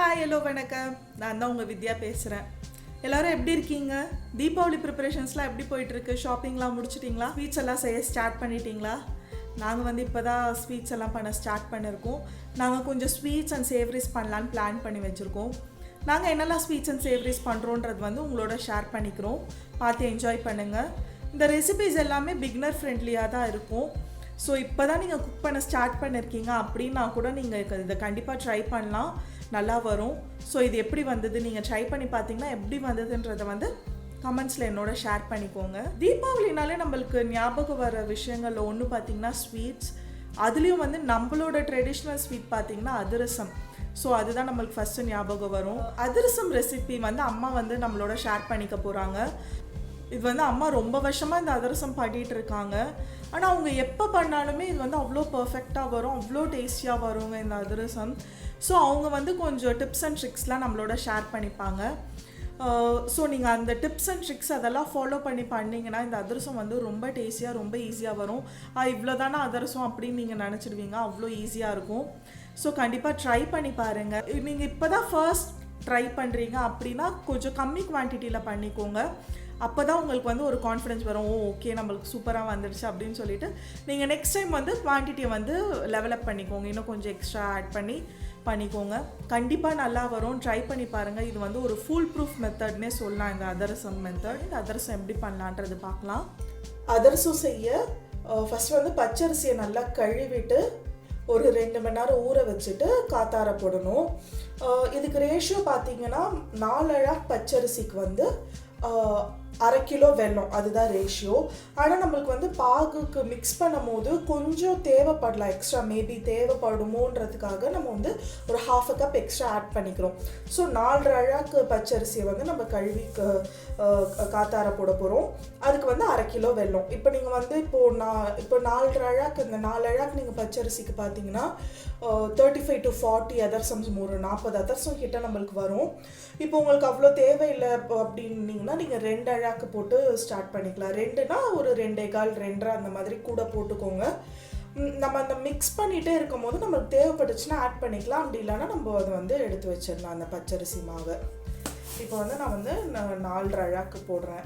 Hi hello வணக்கம். நான் தான் உங்கள் வித்யா பேசுகிறேன். எல்லோரும் எப்படி இருக்கீங்க? தீபாவளி ப்ரிப்பரேஷன்ஸ்லாம் எப்படி போயிட்டுருக்கு? ஷாப்பிங்லாம் முடிச்சிட்டிங்களா? ஸ்வீட்ஸ் எல்லாம் செய்ய ஸ்டார்ட் பண்ணிட்டீங்களா? நாங்கள் இப்போ தான் ஸ்வீட்ஸ் எல்லாம் பண்ண ஸ்டார்ட் பண்ணியிருக்கோம். நாங்கள் கொஞ்சம் ஸ்வீட்ஸ் அண்ட் சேவரிஸ் பண்ணலான்னு பிளான் பண்ணி வச்சுருக்கோம். நாங்கள் என்னெல்லாம் ஸ்வீட்ஸ் அண்ட் சேவரிஸ் பண்ணுறோன்றது உங்களோட ஷேர் பண்ணிக்கிறோம். பார்த்து என்ஜாய் பண்ணுங்கள். இந்த ரெசிபிஸ் எல்லாமே பிகினர் ஃப்ரெண்ட்லியாக தான் இருக்கும். ஸோ இப்போ தான் நீங்கள் குக் பண்ண ஸ்டார்ட் பண்ணியிருக்கீங்க அப்படின்னா கூட நீங்கள் இதை கண்டிப்பாக ட்ரை பண்ணலாம், நல்லா வரும். ஸோ இது எப்படி வந்தது, நீங்கள் ட்ரை பண்ணி பார்த்தீங்கன்னா எப்படி வந்ததுன்றதை கமெண்ட்ஸில் என்னோட ஷேர் பண்ணிக்கோங்க. தீபாவளினாலே நம்மளுக்கு ஞாபகம் வர விஷயங்களில் ஒன்று பார்த்திங்கன்னா ஸ்வீட்ஸ். அதுலேயும் நம்மளோட ட்ரெடிஷ்னல் ஸ்வீட் பார்த்திங்கன்னா அதிரசம். ஸோ அதுதான் நம்மளுக்கு ஃபஸ்ட்டு ஞாபகம் வரும். அதிரசம் ரெசிபி அம்மா நம்மளோட ஷேர் பண்ணிக்க போகிறாங்க. இது அம்மா ரொம்ப வருஷமாக இந்த அதிரசம் பண்ணிகிட்டு இருக்காங்க. ஆனால் அவங்க எப்போ பண்ணாலுமே இது அவ்வளோ பர்ஃபெக்டாக வரும், அவ்வளோ டேஸ்டியாக வருங்க இந்த அதிரசம். ஸோ அவங்க கொஞ்சம் டிப்ஸ் அண்ட் ட்ரிக்ஸ்லாம் நம்மளோட ஷேர் பண்ணிப்பாங்க. ஸோ நீங்கள் அந்த டிப்ஸ் அண்ட் ட்ரிக்ஸ் அதெல்லாம் ஃபாலோ பண்ணி பண்ணிங்கன்னா இந்த அதிரசம் ரொம்ப டேஸ்டியாக ரொம்ப ஈஸியாக வரும். இவ்வளோ தானே அதிரசம் அப்படின்னு நீங்கள் நினச்சிடுவீங்க, அவ்வளோ ஈஸியாக இருக்கும். ஸோ கண்டிப்பாக ட்ரை பண்ணி பாருங்கள். நீங்கள் இப்போ தான் ஃபர்ஸ்ட் ட்ரை பண்ணுறீங்க அப்படின்னா கொஞ்சம் கம்மி குவான்டிட்டியில் பண்ணிக்கோங்க. அப்போ தான் உங்களுக்கு ஒரு கான்ஃபிடென்ஸ் வரும், ஓகே நம்மளுக்கு சூப்பராக வந்துடுச்சு அப்படின்னு சொல்லிட்டு நீங்கள் நெக்ஸ்ட் டைம் குவான்டிட்டியை லெவலப் பண்ணிக்கோங்க, இன்னும் கொஞ்சம் எக்ஸ்ட்ரா ஆட் பண்ணிக்கோங்க. கண்டிப்பாக நல்லா வரும், ட்ரை பண்ணி பாருங்கள். இது ஒரு ஃபுல் ப்ரூஃப் மெத்தட்னே சொல்லலாம் இந்த அதிரசம் மெத்தட். இந்த அதிரசம் எப்படி பண்ணலான்றது பார்க்கலாம். அதிரசம் செய்ய ஃபஸ்ட் பச்சரிசியை நல்லா கழுவிட்டு ஒரு 2 மணி நேரம் ஊற வச்சுட்டு காத்தார போடணும். இதுக்கு ரேஷியோ பார்த்தீங்கன்னா 4 அழாக் பச்சரிசிக்கு 1/2 கிலோ வெல்லம், அதுதான் ரேஷியோ. ஆனால் நம்மளுக்கு பாகுக்கு மிக்ஸ் பண்ணும் போது கொஞ்சம் தேவைப்படலாம், எக்ஸ்ட்ரா மேபி தேவைப்படுமோன்றதுக்காக நம்ம ஒரு 1/2 கப் எக்ஸ்ட்ரா ஆட் பண்ணிக்கிறோம். ஸோ 4 அழாக்கு பச்சரிசியை நம்ம கழுவி காத்தார போட போகிறோம். அதுக்கு 1/2 கிலோ வெல்லம். இப்போ நீங்கள் இப்போ 4 அழாக்கு, இந்த 4 அழாக்கு நீங்கள் பச்சரிசிக்கு பார்த்தீங்கன்னா 35 to 40 அதர்சம்ஸ், ஒரு 40 அதர்சம் கிட்ட நம்மளுக்கு வரும். இப்போ உங்களுக்கு அவ்வளோ தேவையில்லை அப்படின்னீங்கன்னா நீங்கள் 2 அழாக்கு போட்டு ஸ்டார்ட் பண்ணிக்கலாம். 2னா ஒரு 2.25 2.5 அந்த மாதிரி கூட போட்டுக்கோங்க. நம்ம அந்த மிக்ஸ் பண்ணிகிட்டே இருக்கும் போது நம்மளுக்கு தேவைப்பட்டுச்சுன்னா ஆட் பண்ணிக்கலாம், அப்படி இல்லைன்னா நம்ம அதை எடுத்து வச்சிடலாம் அந்த பச்சரிசி மாவை. இப்போ நான் 4 அழாக்கு போடுறேன்.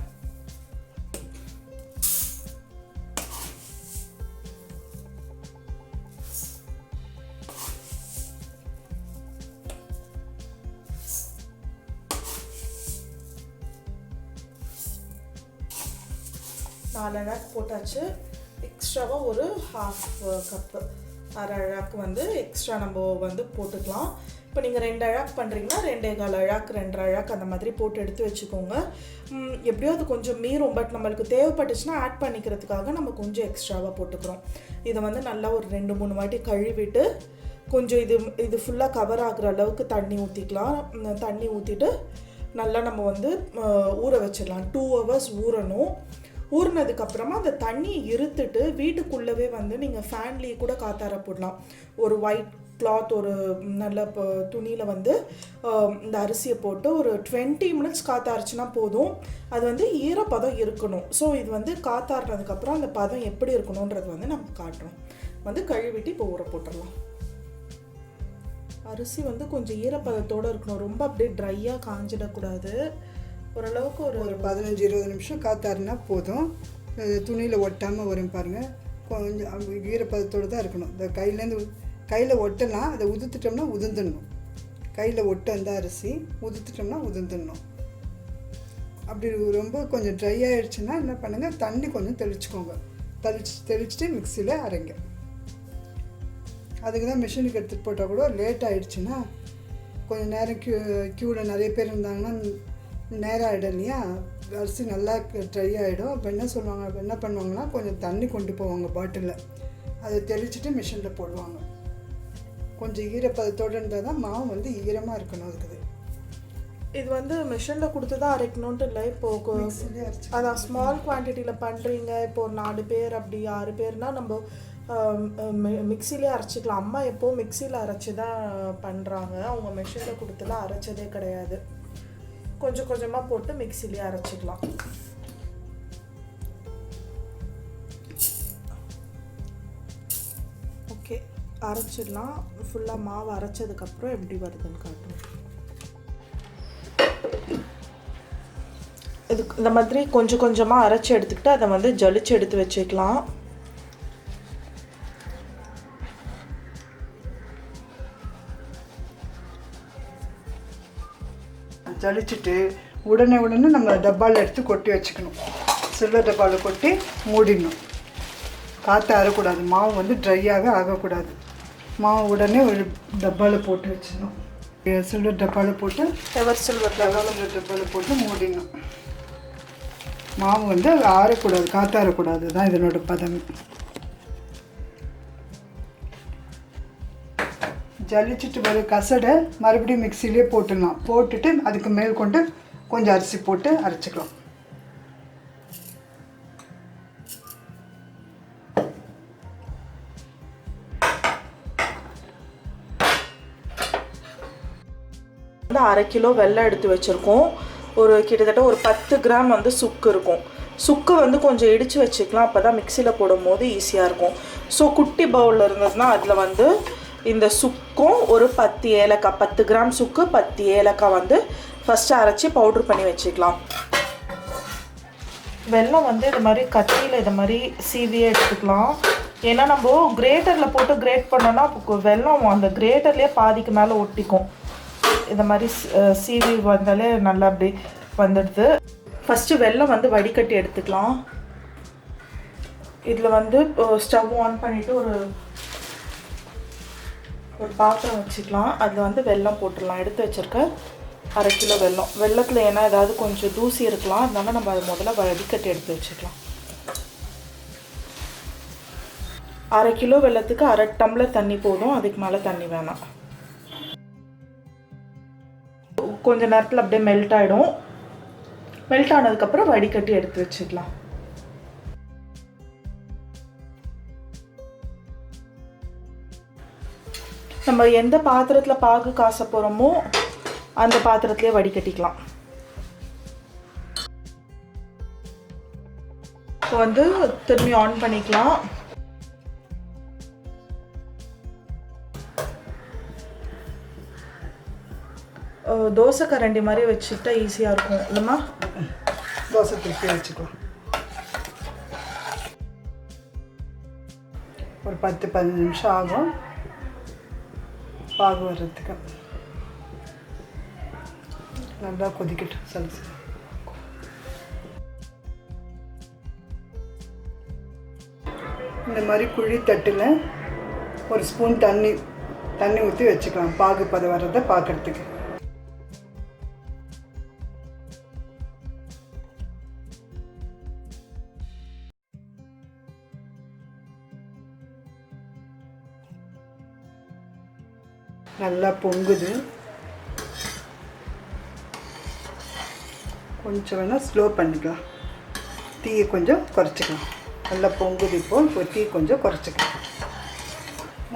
அழகாக்கு போட்டாச்சு. எக்ஸ்ட்ராவாக ஒரு 1/2 கப்பு, 1/2 அழாக்கு எக்ஸ்ட்ரா நம்ம போட்டுக்கலாம். இப்போ நீங்கள் 2 அழாக்கு பண்ணுறீங்கன்னா 2.25 அழாக்கு 2.5 அழாக்கு அந்த மாதிரி போட்டு எடுத்து வச்சுக்கோங்க. எப்படியோ அது கொஞ்சம் மீறும், பட் நம்மளுக்கு தேவைப்பட்டுச்சுன்னா ஆட் பண்ணிக்கிறதுக்காக நம்ம கொஞ்சம் எக்ஸ்ட்ராவாக போட்டுக்கிறோம். இதை நல்லா ஒரு 2-3 வாட்டி கழுவிட்டு கொஞ்சம் இது ஃபுல்லாக கவர் ஆகுற அளவுக்கு தண்ணி ஊற்றிக்கலாம். தண்ணி ஊற்றிட்டு நல்லா நம்ம ஊற வச்சிடலாம். 2 hours ஊறணும். ஊறினதுக்கப்புறமா அந்த தண்ணியை இருத்துட்டு வீட்டுக்குள்ளவே நீங்கள் ஃபேன்லேயே கூட காத்தார போடலாம். ஒரு ஒயிட் கிளாத், ஒரு நல்ல துணியில் இந்த அரிசியை போட்டு ஒரு 20 minutes காத்தாரிச்சுன்னா போதும். அது ஈரப்பதம் இருக்கணும். ஸோ இது காத்தாறினதுக்கப்புறம் அந்த பதம் எப்படி இருக்கணுன்றது நம்ம காட்டுறோம். கழுவிட்டு இப்போ ஊற போட்டுடலாம். அரிசி கொஞ்சம் ஈரப்பதத்தோடு இருக்கணும், ரொம்ப அப்படியே ட்ரையாக காஞ்சிடக்கூடாது. ஓரளவுக்கு ஒரு 15-20 நிமிஷம் காத்தாருனா போதும். துணியில் ஒட்டாமல் வரும் பாருங்கள். கொஞ்சம் ஈரப்பதத்தோடு தான் இருக்கணும். இந்த கையில் ஒட்டலாம், அதை உதுத்துட்டோம்னா உதிர்ந்துடணும். கையில் ஒட்ட அந்த அரிசி உதுத்துட்டோம்னா உதிர்ந்துடணும். அப்படி ரொம்ப கொஞ்சம் ட்ரை ஆகிடுச்சுன்னா என்ன பண்ணுங்கள், தண்ணி கொஞ்சம் தெளிச்சுக்கோங்க. தெளிச்சுட்டு மிக்சியில் அரைங்க. அதுக்கு தான் மிஷினுக்கு எடுத்துகிட்டு போட்டால் கூட லேட் ஆகிடுச்சுன்னா கொஞ்சம் நேரம் க்யூவில் நிறைய பேர் இருந்தாங்கன்னா நேரம் ஆகிடும் இல்லையா, அரிசி நல்லா ட்ரை ஆகிடும். இப்போ என்ன பண்ணுவாங்கன்னா கொஞ்சம் தண்ணி கொண்டு போவாங்க பாட்டிலில், அதை தெளிச்சுட்டு மிஷினில் போடுவாங்க. கொஞ்சம் ஈரப்பதத்தோடு இருந்தால் தான் மாவு ஈரமாக இருக்கணும். அதுக்கு இது மிஷினில் கொடுத்து தான் அரைக்கணுன்ட்டு இல்லை. இப்போது அதான் ஸ்மால் குவான்டிட்டியில் பண்ணுறீங்க, இப்போ ஒரு 4 பேர் அப்படி 6 பேர்னால் நம்ம மிக்சிலே அரைச்சிக்கலாம். அம்மா எப்போது மிக்சியில் அரைச்சி தான் பண்ணுறாங்க, அவங்க மிஷினில் கொடுத்துலாம் அரைச்சதே கிடையாது. கொஞ்சம் கொஞ்சமாக போட்டு மிக்சிலே அரைச்சிக்கலாம். ஓகே, அரைச்சிடலாம். ஃபுல்லாக மாவு அரைச்சதுக்கப்புறம் எப்படி வருதுன்னு காட்டுவோம். இது இந்த மாதிரி கொஞ்சம் கொஞ்சமாக அரைச்சி எடுத்துக்கிட்டு அதை வந்து ஜலிச்சு எடுத்து வச்சுக்கலாம். ஜலிச்சுட்டு உடனே நம்ம டப்பாவில் எடுத்து கொட்டி வச்சுக்கணும். சில்வர் டப்பாவில் கொட்டி மூடிடணும். காற்று அறக்கூடாது. மாவு வந்து ட்ரையாக ஆகக்கூடாது. மாவு உடனே ஒரு டப்பாவில் போட்டு வச்சிடணும். சில்வர் டப்பாவில் போட்டு சில்வர் டப்பாவில் போட்டு மூடிடணும். மாவு வந்து ஆறக்கூடாது, காற்று ஆறக்கூடாது. தான் இதனோட பதம். ஜலிச்சுட்டு வர கசடை மறுபடியும் மிக்சிலே போட்டுடலாம். போட்டுட்டு அதுக்கு மேல் கொண்டு கொஞ்சம் அரிசி போட்டு அரைச்சிக்கலாம். வந்து 1/2 கிலோ வெல்லம் எடுத்து வச்சுருக்கோம். ஒரு கிட்டத்தட்ட ஒரு 10 கிராம் வந்து சுக்கு இருக்கும். சுக்கு வந்து கொஞ்சம் இடித்து வச்சுக்கலாம். அப்போ தான் மிக்சியில் போடும் போது ஈஸியாக இருக்கும். ஸோ குட்டி பவுலில் இருந்ததுன்னா அதில் வந்து இந்த சுக்கும் ஒரு 10 ஏலக்காய், 10 கிராம் சுக்கு 10 ஏலக்காய் வந்து ஃபஸ்ட்டு அரைச்சி பவுட்ரு பண்ணி வச்சுக்கலாம். வெல்லம் வந்து இது மாதிரி கத்தியில் இது மாதிரி சீவியே எடுத்துக்கலாம். ஏன்னா நம்ம கிரேட்டரில் போட்டு கிரேட் பண்ணோன்னா வெல்லம் அந்த கிரேட்டர்லேயே பாதிக்கு மேலே ஒட்டிக்கும். இந்த மாதிரி சீவி வந்தாலே நல்லா அப்படி வந்துடுது. ஃபஸ்ட்டு வெல்லம் வந்து வடிகட்டி எடுத்துக்கலாம். இதில் வந்து ஸ்டவ் ஆன் பண்ணிவிட்டு ஒரு பாத்திரம் வச்சுக்கலாம். அதில் வந்து வெல்லம் போட்டுடலாம். எடுத்து வச்சுருக்க 1/2 கிலோ வெல்லம். வெல்லத்தில் ஏன்னா ஏதாவது கொஞ்சம் தூசி இருக்கலாம், அதனால நம்ம அதை முதல்ல வடிகட்டி எடுத்து வச்சுக்கலாம். 1/2 கிலோ வெல்லத்துக்கு 1/2 டம்ளர் தண்ணி போதும். அதுக்கு மேலே தண்ணி வேணாம். கொஞ்சம் நேரத்தில் அப்படியே மெல்ட் ஆகிடும். மெல்ட் ஆனதுக்கப்புறம் வடிகட்டி எடுத்து வச்சுக்கலாம். நம்ம எந்த பாத்திரத்தில் பாகு காச போகிறோமோ அந்த பாத்திரத்திலே வடிகட்டிக்கலாம். இப்போ வந்து திரும்பி ஆன் பண்ணிக்கலாம். தோசை கரண்டி மாதிரி வச்சுட்டா ஈஸியாக இருக்கும் இல்லைம்மா? தோசை திருப்பி வச்சுக்கலாம். ஒரு 10-15 நிமிஷம் ஆகும் பாகு வர்றதுக்கு. நல்லா கொதிக்கட்டும். சரி, இந்த மாதிரி குழி தட்டில் ஒரு ஸ்பூன் தண்ணி ஊற்றி வச்சுக்கலாம். பாகு பதம் வர்றதை பார்க்குறதுக்கு. நல்லா பொங்குது. கொஞ்சம் வேணால் ஸ்லோ பண்ணிக்கலாம். தீயை கொஞ்சம் குறைச்சிக்கலாம். நல்லா பொங்குது. இப்போ தீ கொஞ்சம் குறைச்சிக்கலாம்.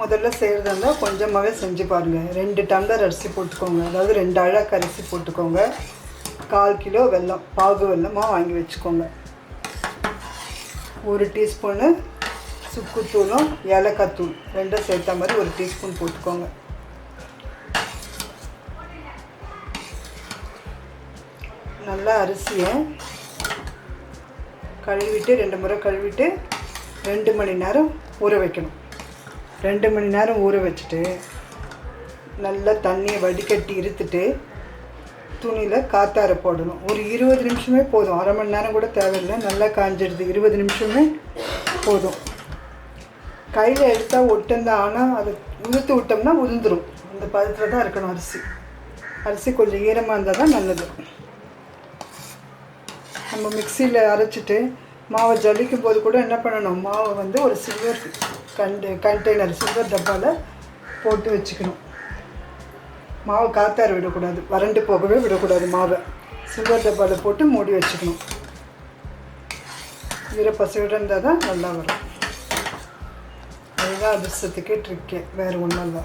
முதல்ல செய்கிறதா இருந்தால் கொஞ்சமாகவே செஞ்சு பாருங்கள். 2 டம்ளர் அரிசி போட்டுக்கோங்க. அதாவது 2 அழகு அரிசி போட்டுக்கோங்க. 1/4 கிலோ வெல்லம், பாகு வெல்லமாக வாங்கி வச்சுக்கோங்க. 1 டீஸ்பூனு சுக்குத்தூளும் ஏலக்காய் தூள் ரெண்டும் சேர்த்த மாதிரி 1 டீஸ்பூன் போட்டுக்கோங்க. நல்லா அரிசியை கழுவிட்டு 2 முறை கழுவிட்டு 2 மணி நேரம் ஊற வைக்கணும். 2 மணி நேரம் ஊற வச்சுட்டு நல்லா தண்ணியை வடிகட்டி இருத்துட்டு துணியில் காத்தார போடணும். ஒரு 20 நிமிஷமே போதும். 1/2 மணி நேரம் கூட தேவையில்லை. நல்லா காஞ்சிடுது. 20 நிமிஷமே போதும். கையில் எடுத்தால் ஒட்டுந்தான். ஆனால் அதை உதுத்து விட்டோம்னா உதிர்ந்துடும். அந்த பதத்தில் தான் இருக்கணும் அரிசி கொஞ்சம் ஈரமாக இருந்தால் தான் நல்லது. நம்ம மிக்சியில் அரைச்சிட்டு மாவை ஜலிக்கும் போது கூட என்ன பண்ணணும், மாவை வந்து ஒரு சில்வர் கண்டெய்னர் சில்வர் டப்பாவில் போட்டு வச்சுக்கணும். மாவு காத்தார விடக்கூடாது, வறண்டு போகவே விடக்கூடாது. மாவை சில்வர் டப்பாவில் போட்டு மூடி வச்சுக்கணும். ஈரப்பசையோடு இருந்தால் தான் நல்லா வரும். அதுதான் அதிர்ஷ்டத்துக்கே ட்ரிக்கே, வேறு ஒன்றும் இல்லை.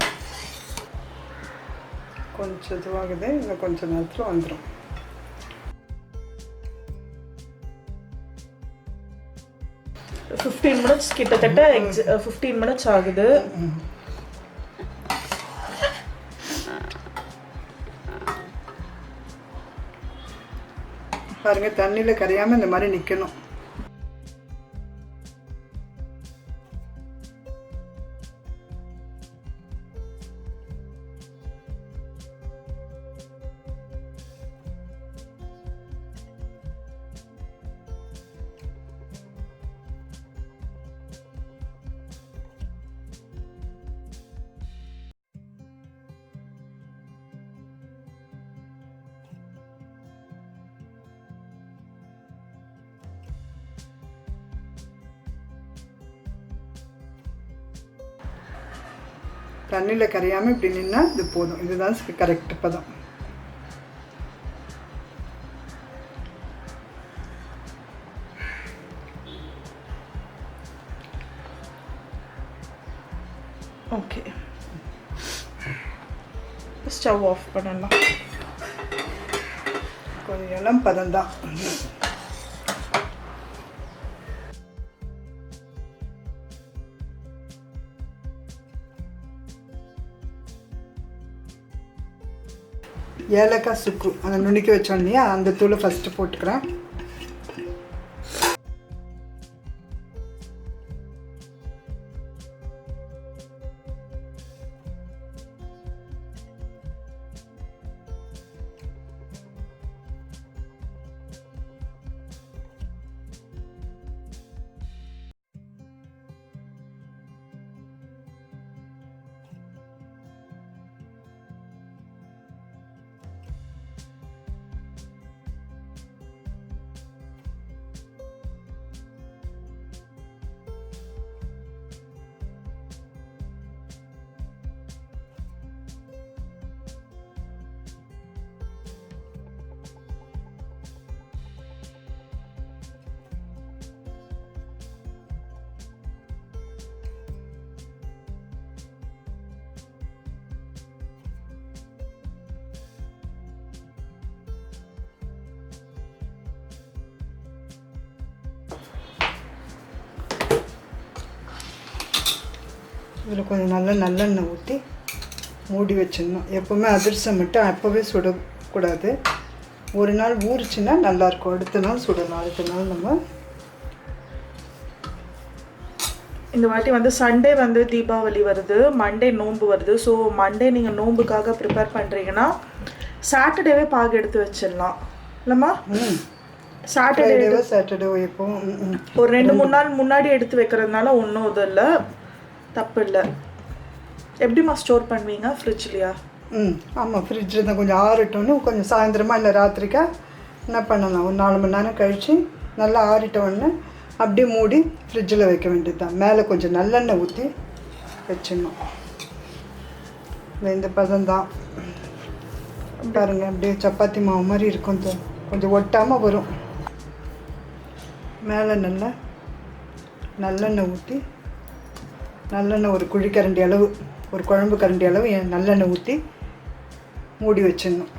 கொஞ்சம் இதுவாகுது, இன்னும் கொஞ்சம் நேரத்தில் வந்துடும். கிட்டத்தட்ட 15 மினிட்ஸ் ஆகுது. பாருங்கள், தண்ணியில் கரையாமல் இந்த மாதிரி நிற்கணும். தண்ணியில் கரையாமல் இப்படி நின்னால் இது போதும். இதுதான் கரெக்ட் பதம். ஓகே, ஸ்டவ் ஆஃப் பண்ணலாம். கொஞ்சம் இளம் பதம் தான். ஏலக்காய் சுக்கு அதை நுணுக்கி வச்சோம் இல்லையா, அந்த தூளை ஃபஸ்ட்டு போட்டுக்கிறேன். இதில் கொஞ்சம் நல்லெண்ணெய் ஊற்றி மூடி வச்சிடணும். எப்போவுமே அதிரசம் மட்டும் அப்போவே சுடக்கூடாது. ஒரு நாள் ஊறிச்சுன்னா நல்லாயிருக்கும். அடுத்த நாள் சுடணும். அடுத்த நாள் நம்ம இந்த வாட்டி வந்து சண்டே வந்து தீபாவளி வருது, மண்டே நோன்பு வருது. ஸோ மண்டே நீங்கள் நோன்புக்காக ப்ரிப்பேர் பண்ணுறீங்கன்னா சாட்டர்டேவே பாகு எடுத்து வச்சிடலாம் இல்லைம்மா? சாட்டர்டே எப்போ ஒரு 2-3 நாள் முன்னாடி எடுத்து வைக்கிறதுனால ஒன்றும் இது இல்லை, தப்பு இல்லை. எப்படிம்மா ஸ்டோர் பண்ணுவீங்க? ஃப்ரிட்ஜ்லையா? ஆமாம், ஃப்ரிட்ஜில் தான். கொஞ்சம் ஆறிட்டோன்னு கொஞ்சம் சாயந்தரமாக இல்லை ராத்திரிக்கா என்ன பண்ணலாம், ஒரு 4 மணி நேரம் கழித்து நல்லா ஆறிட்டோன்னு அப்படியே மூடி ஃப்ரிட்ஜில் வைக்க வேண்டியது தான். மேலே கொஞ்சம் நல்லெண்ணெய் ஊற்றி வச்சிடணும். இந்த பதம் தான் பாருங்கள். அப்படியே சப்பாத்தி மாவு மாதிரி இருக்கும், கொஞ்சம் ஒட்டாமல் வரும். மேலே நல்லெண்ணெய் ஊற்றி, நல்லெண்ணெய் ஒரு குழிக்கரண்டி அளவு, ஒரு குழம்பு கரண்டி அளவு நல்லெண்ணெய் ஊற்றி மூடி வச்சிடணும்.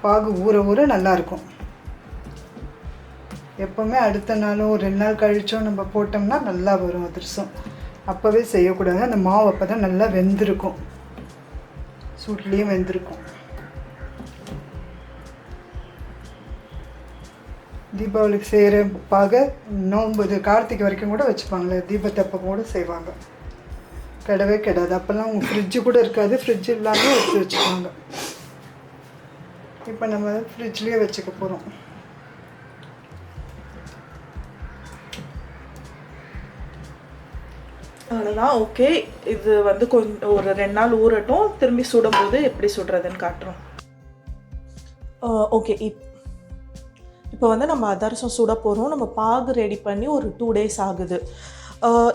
பாகு ஊற நல்லாயிருக்கும். எப்போவுமே அடுத்த நாளும் ஒரு 2 நாள் கழிச்சோம் நம்ம போட்டோம்னா நல்லா வரும் அதிரசம். அப்போவே செய்யக்கூடாது. அந்த மாவு அப்போ தான் நல்லா வெந்திருக்கும், சூட்லேயும் வெந்திருக்கும். தீபாவளிக்கு செய்கிற பாக நோன்பு கார்த்திகை வரைக்கும் கூட வச்சுப்பாங்களே, தீபத்தப்போ கூட செய்வாங்க. கெடவே கெடாது. அப்போல்லாம் உங்கள் ஃப்ரிட்ஜு கூட இருக்காது, ஃப்ரிட்ஜ் இல்லாமல் எடுத்து வச்சுப்பாங்க. இப்போ நம்ம ஃப்ரிட்ஜ்லேயே வச்சுக்க போகிறோம். அவ்வளோதான். ஓகே, இது வந்து கொஞ்சம் ஒரு 2 நாள் ஊறட்டும். திரும்பி சுடும்போது எப்படி சுடுறதுன்னு காட்டுறோம். ஓகே, இப்போ வந்து நம்ம அதிரசம் சுட போகிறோம். நம்ம பாகு ரெடி பண்ணி ஒரு 2 days ஆகுது.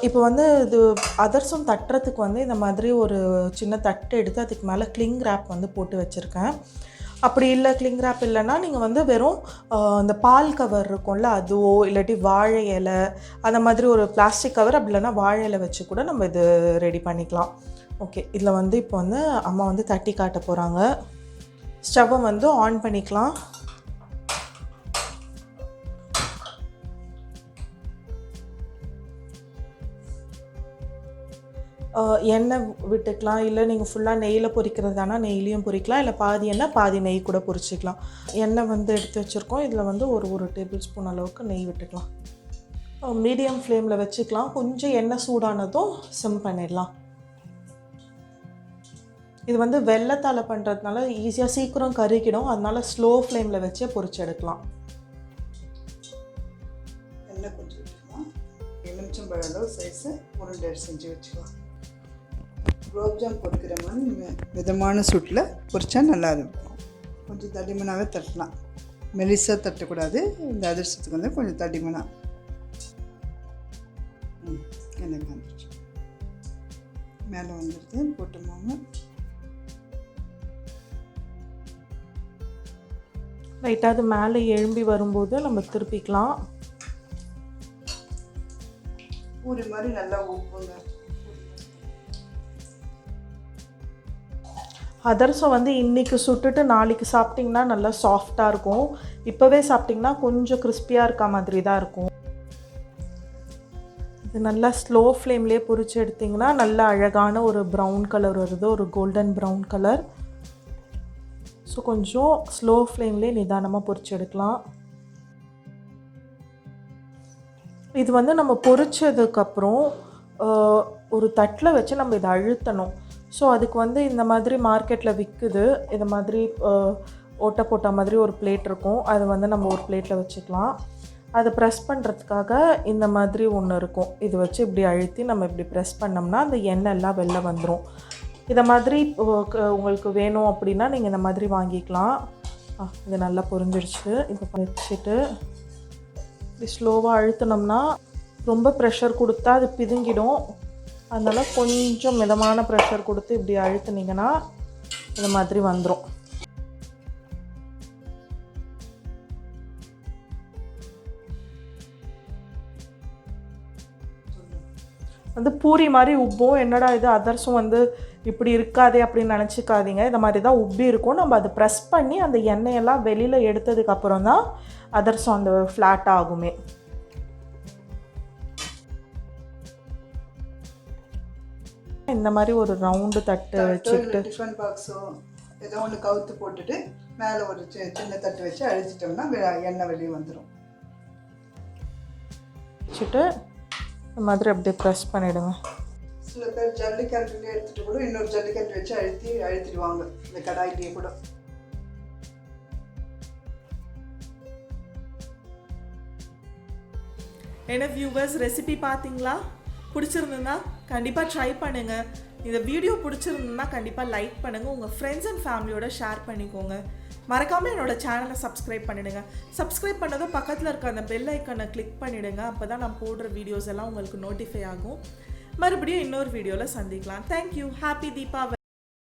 இப்போ வந்து இது அதிரசம் தட்டுறதுக்கு வந்து இந்த மாதிரி ஒரு சின்ன தட்டு எடுத்து அதுக்கு மேலே கிளிங் ரேப் வந்து போட்டு வச்சுருக்கேன். அப்படி இல்லை கிளிங் ரேப் இல்லைன்னா நீங்கள் வந்து வெறும் இந்த பால் கவர் இருக்கும்ல, அதுவோ இல்லாட்டி வாழை இலை அந்த மாதிரி ஒரு பிளாஸ்டிக் கவர், அப்படி இல்லைன்னா வாழை இலை வச்சு கூட நம்ம இது ரெடி பண்ணிக்கலாம். ஓகே, இதில் வந்து இப்போ வந்து அம்மா வந்து தட்டி காட்ட போகிறாங்க. ஸ்டவ்வை வந்து ஆன் பண்ணிக்கலாம். எண்ணெய் விட்டுக்கலாம், இல்லை நீங்கள் ஃபுல்லாக நெய்யில் பொரிக்கிறதானா நெய்லேயும் பொரிக்கலாம், இல்லை பாதி எண்ணெய் பாதி நெய் கூட பொரிச்சிக்கலாம். எண்ணெய் வந்து எடுத்து வச்சுருக்கோம். இதில் வந்து ஒரு டேபிள் ஸ்பூன் அளவுக்கு நெய் விட்டுக்கலாம். மீடியம் ஃப்ளேமில் வச்சுக்கலாம். கொஞ்சம் எண்ணெய் சூடானதும் சிம் பண்ணிடலாம். இது வந்து வெள்ளத்தால் பண்ணுறதுனால ஈஸியாக சீக்கிரம் கருகிடும். அதனால ஸ்லோ ஃப்ளேமில் வச்சே பொரிச்சு எடுக்கலாம். எண்ணெய் கொஞ்சம் விட்டுக்கலாம். எலுமிச்சம்பழம் அளவு சைஸு உருண்டை செஞ்சு வச்சுக்கலாம். குலோப்ஜாம் பொரிக்கிற மாதிரி மிதமான சூட்டில் பொரிச்சா நல்லா இருக்கும். கொஞ்சம் தடிமனாகவே தட்டலாம். மெலிசாக தட்டக்கூடாது. இந்த அதிரசத்துக்கு வந்து கொஞ்சம் தடிமனாக. எண்ணெய் வந்துடுச்சு. மேலே வந்துடுது. போட்டுமாங்க. லைட்டாக அது மேலே எழும்பி வரும்போது நம்ம திருப்பிக்கலாம். பூரி மாதிரி நல்லா ஊப்புங்க. அதிரசம் வந்து இன்றைக்கி சுட்டுட்டு நாளைக்கு சாப்பிட்டிங்கன்னா நல்லா சாஃப்டாக இருக்கும். இப்போவே சாப்பிட்டிங்கன்னா கொஞ்சம் கிறிஸ்பியாக இருக்க மாதிரி தான் இருக்கும். இது நல்லா ஸ்லோ ஃப்ளேம்லேயே பொரிச்சு எடுத்திங்கன்னா நல்லா அழகான ஒரு ப்ரௌன் கலர் வருது, ஒரு கோல்டன் ப்ரௌன் கலர். ஸோ கொஞ்சம் ஸ்லோ ஃப்ளேம்லேயே நிதானமாக பொரிச்சு எடுக்கலாம். இது வந்து நம்ம பொரிச்சதுக்கப்புறம் ஒரு தட்டில் வச்சு நம்ம இதை அழுத்தணும். ஸோ அதுக்கு வந்து இந்த மாதிரி மார்க்கெட்டில் விற்குது. இது மாதிரி ஓட்டை போட்ட மாதிரி ஒரு பிளேட் இருக்கும். அது வந்து நம்ம ஒரு பிளேட்டில் வச்சுக்கலாம். அதை ப்ரெஸ் பண்ணுறதுக்காக இந்த மாதிரி ஒன்று இருக்கும். இது வச்சு இப்படி அழுத்தி நம்ம இப்படி ப்ரெஸ் பண்ணோம்னா அந்த எண்ணெய் எல்லாம் வெளில வந்துடும். இதை மாதிரி உங்களுக்கு வேணும் அப்படின்னா நீங்கள் இந்த மாதிரி வாங்கிக்கலாம். இது நல்லா பொரிஞ்சிடுச்சு. இப்போ வச்சுட்டு இப்படி ஸ்லோவாக அழுத்தினோம்னா ரொம்ப ப்ரெஷர் கொடுத்தா அது பிதுங்கிடும். அதனால் கொஞ்சம் மிதமான ப்ரெஷர் கொடுத்து இப்படி அழுத்துனீங்கன்னா இந்த மாதிரி வந்துடும். வந்து பூரி மாதிரி உப்பும். என்னடா இது அதிரசம் வந்து இப்படி இருக்காதே அப்படின்னு நினச்சிக்காதீங்க. இந்த மாதிரி தான் உப்பி இருக்கும். நம்ம அதை ப்ரெஸ் பண்ணி அந்த எண்ணெயெல்லாம் வெளியில் எடுத்ததுக்கப்புறம் தான் அதிரசம் அந்த ஃப்ளாட் ஆகுமே. இந்த மாதிரி ஒரு ரவுண்டு தட்டு வச்சுக்கிட்டு டிஃபன் பாக்ஸோ ஏதோ ஒன்று கவுத்து போட்டுட்டு மேலே ஒரு சின்ன தட்டு வச்சு அழிச்சிட்டோம்னா எண்ணெய் வெளியே வந்துடும். வச்சுட்டு இந்த மாதிரி அப்படியே ப்ரெஸ் பண்ணிவிடுங்க. சில பேர் ஜல்லிக்கரண்டிலே எடுத்துகிட்டு கூட இன்னொரு ஜல்லிக்கரண்டி வச்சு அழுத்திடுவாங்க இந்த கடாயிலேயே கூட. என்ன வியூவர்ஸ், ரெசிபி பார்த்தீங்களா? பிடிச்சிருந்ததுன்னா கண்டிப்பாக ட்ரை பண்ணுங்கள். இந்த வீடியோ பிடிச்சிருந்ததுன்னா கண்டிப்பாக லைக் பண்ணுங்கள். உங்கள் ஃப்ரெண்ட்ஸ் அண்ட் ஃபேமிலியோட ஷேர் பண்ணிக்கோங்க. மறக்காமல் என்னோடய சேனலை சப்ஸ்கிரைப் பண்ணிவிடுங்க. சப்ஸ்கிரைப் பண்ணதும் பக்கத்தில் இருக்க அந்த பெல் ஐக்கனை கிளிக் பண்ணிவிடுங்க. அப்போ தான் நான் போடுற வீடியோஸ் எல்லாம் உங்களுக்கு நோட்டிஃபை ஆகும். மறுபடியும் இன்னொரு வீடியோவில் சந்திக்கலாம். தேங்க்யூ. ஹாப்பி தீபாவளி.